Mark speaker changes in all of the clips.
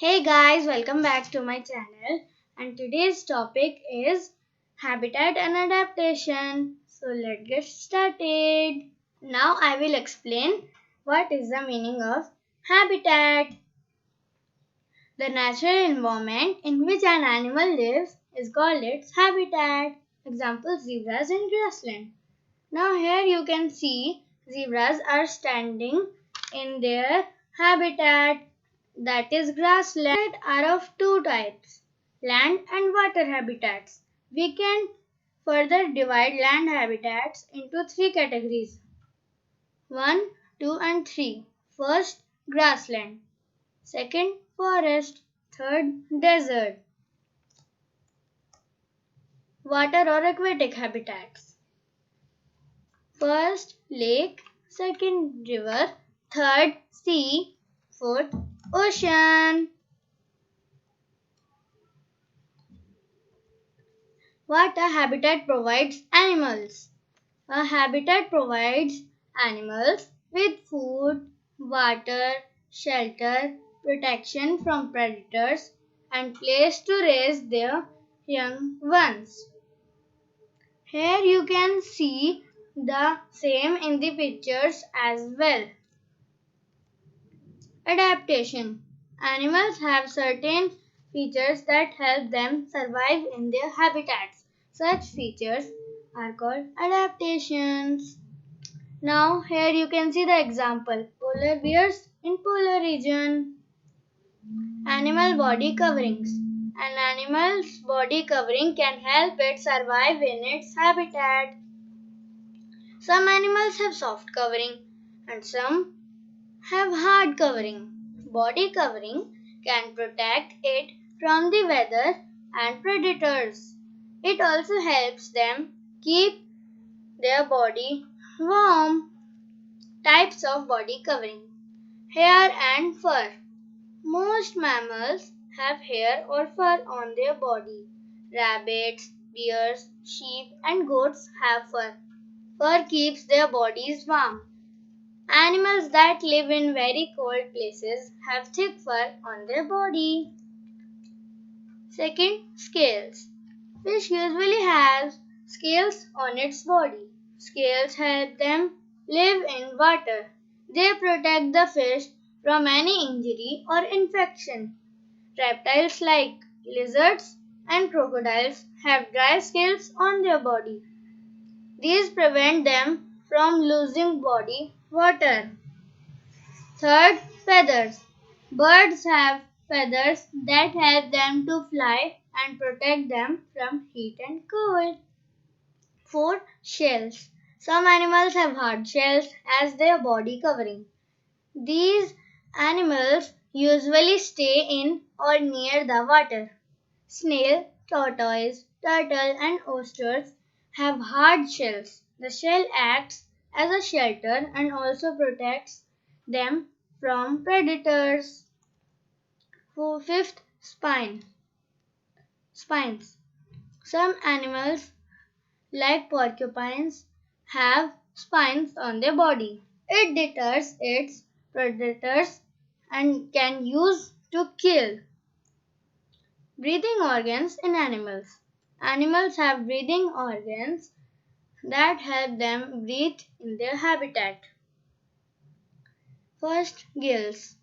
Speaker 1: Hey guys, welcome back to my channel. And today's topic is habitat and adaptation. So let's get started. Now I will explain what is the meaning of habitat. The natural environment in which an animal lives is called its habitat. Example, zebras in grassland. Now here you can see zebras are standing in their habitat, that is grassland. Are of two types, land and water habitats. We can further divide land habitats into three categories: 1, 2 and 3. First, grassland. Second, forest. Third, desert. Water or aquatic habitats. First, lake. Second, river. Third, sea. Fourth, ocean. What a habitat provides animals. A habitat provides animals with food, water, shelter, protection from predators, and place to raise their young ones. Here you can see the same in the pictures as well. Adaptation. Animals have certain features that help them survive in their habitats. Such features are called adaptations. Now here you can see the example. Polar bears in polar region. Animal body coverings. An animal's body covering can help it survive in its habitat. Some animals have soft covering and some have hard covering. Body covering can protect it from the weather and predators. It also helps them keep their body warm. Types of body covering: hair and fur. Most mammals have hair or fur on their body. Rabbits, bears, sheep, and goats have fur. Fur keeps their bodies warm. Animals that live in very cold places have thick fur on their body. Second, scales. Fish usually has scales on its body. Scales help them live in water. They protect the fish from any injury or infection. Reptiles like lizards and crocodiles have dry scales on their body. These prevent them from losing body water. Third, feathers. Birds have feathers that help them to fly and protect them from heat and cold. Fourth, shells. Some animals have hard shells as their body covering. These animals usually stay in or near the water. Snail, tortoise, turtle, and oysters have hard shells. The shell acts as a shelter and also protects them from predators. Fifth, spines. Some animals, like porcupines, have spines on their body. It deters its predators and can use to kill. Breathing organs in animals. Animals have breathing organs that help them breathe in their habitat. First, gills.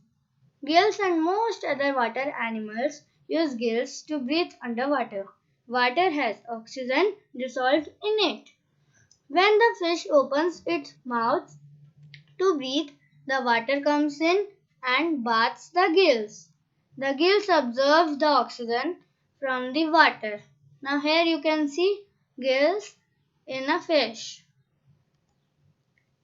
Speaker 1: Gills and most other water animals use gills to breathe underwater. Water has oxygen dissolved in it. When the fish opens its mouth to breathe, the water comes in and bathes the gills. The gills absorb the oxygen from the water. Now here you can see gills in a fish.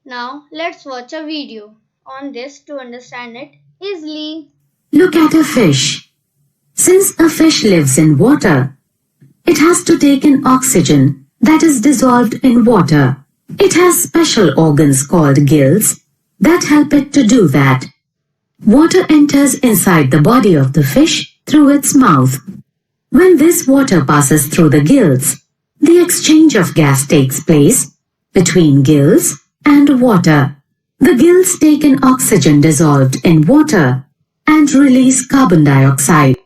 Speaker 1: Now let's watch a video on this to understand it easily.
Speaker 2: Look at a fish. Since a fish lives in water, it has to take in oxygen that is dissolved in water. It has special organs called gills that help it to do that. Water enters inside the body of the fish through its mouth. When this water passes through the gills, the exchange of gas takes place between gills and water. The gills take in oxygen dissolved in water and release carbon dioxide.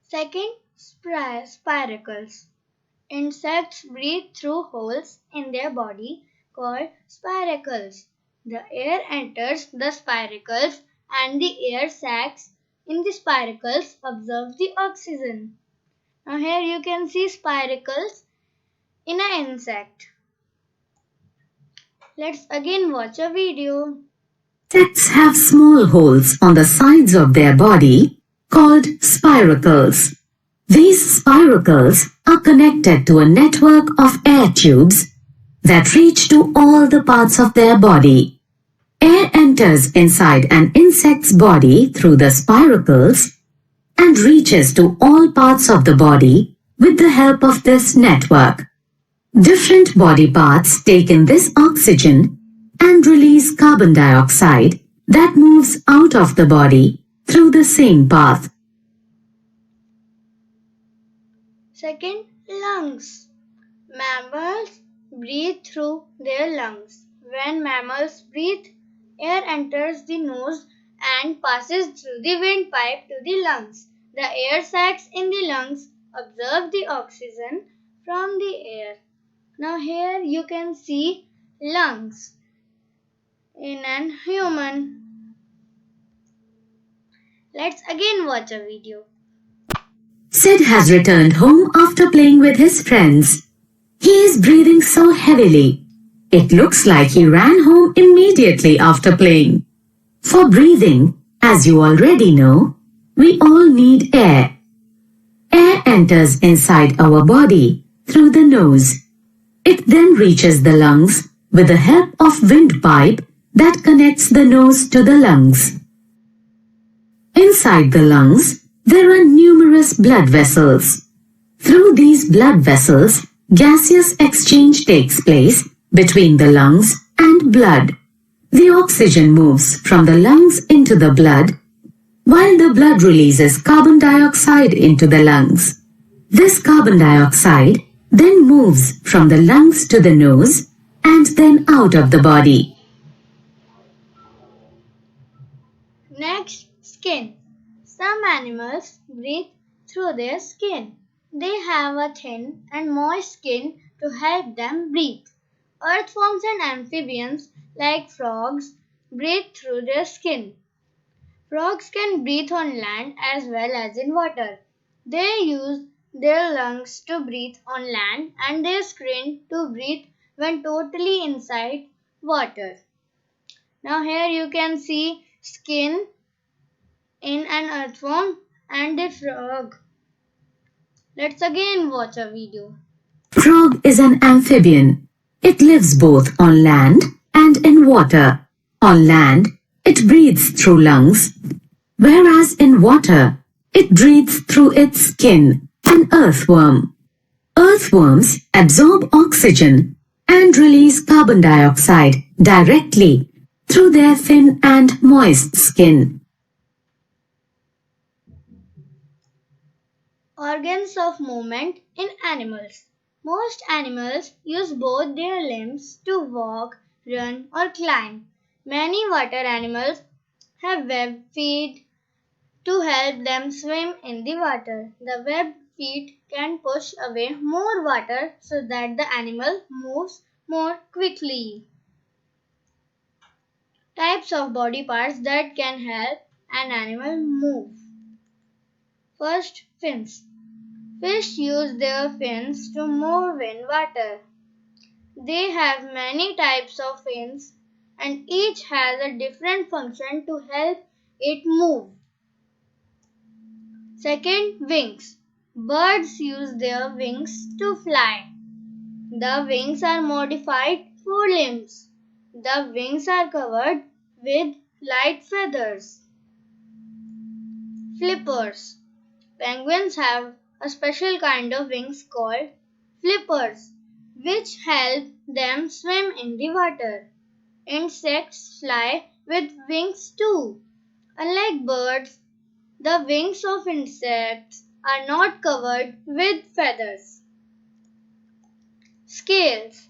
Speaker 1: Second, spiracles. Insects breathe through holes in their body called spiracles. The air enters the spiracles and the air sacs in the spiracles absorb the oxygen. Now here you can see spiracles in an insect. Let's again watch a video.
Speaker 2: Insects have small holes on the sides of their body called spiracles. These spiracles are connected to a network of air tubes that reach to all the parts of their body. Air enters inside an insect's body through the spiracles and reaches to all parts of the body with the help of this network. Different body parts take in this oxygen and release carbon dioxide that moves out of the body through the same path.
Speaker 1: Second, lungs. Mammals breathe through their lungs. When mammals breathe, air enters the nose and passes through the windpipe to the lungs. The air sacs in the lungs absorb the oxygen from the air. Now here you can see lungs in an human. Let's again watch a video.
Speaker 2: Sid has returned home after playing with his friends. He is breathing so heavily. It looks like he ran home immediately after playing. For breathing, as you already know, we all need air. Air enters inside our body through the nose. It then reaches the lungs with the help of windpipe that connects the nose to the lungs. Inside the lungs, there are numerous blood vessels. Through these blood vessels, gaseous exchange takes place between the lungs and blood. The oxygen moves from the lungs into the blood, while the blood releases carbon dioxide into the lungs. This carbon dioxide then moves from the lungs to the nose and then out of the body.
Speaker 1: Next, skin. Some animals breathe through their skin. They have a thin and moist skin to help them breathe. Earthworms and amphibians like frogs breathe through their skin. Frogs can breathe on land as well as in water. They use their lungs to breathe on land and their skin to breathe when totally inside water. Now here you can see skin in an earthworm and a frog. Let's again watch a video.
Speaker 2: Frog is an amphibian. It lives both on land and in water. On land, it breathes through lungs, whereas in water, it breathes through its skin, an earthworm. Earthworms absorb oxygen and release carbon dioxide directly through their thin and moist skin.
Speaker 1: Organs of movement in animals. Most animals use both their limbs to walk, run, or climb. Many water animals have webbed feet to help them swim in the water. The webbed feet can push away more water so that the animal moves more quickly. Types of body parts that can help an animal move. First, fins. Fish use their fins to move in water. They have many types of fins and each has a different function to help it move. Second, wings. Birds use their wings to fly. The wings are modified forelimbs. The wings are covered with light feathers. Flippers. Penguins have a special kind of wings called flippers, which help them swim in the water. Insects fly with wings too. Unlike birds, the wings of insects are not covered with feathers. Scales.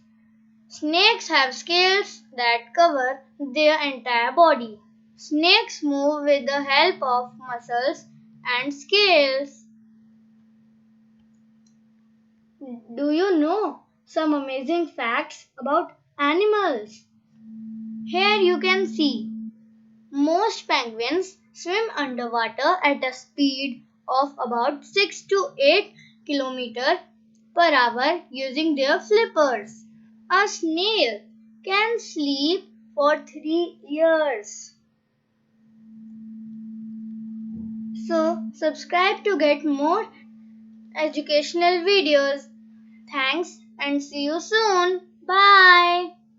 Speaker 1: Snakes have scales that cover their entire body. Snakes move with the help of muscles and scales. Do you know some amazing facts about animals? Here you can see most penguins swim underwater at a speed of about 6 to 8 km per hour using their flippers. A snail can sleep for 3 years. So, subscribe to get more educational videos. Thanks and see you soon. Bye.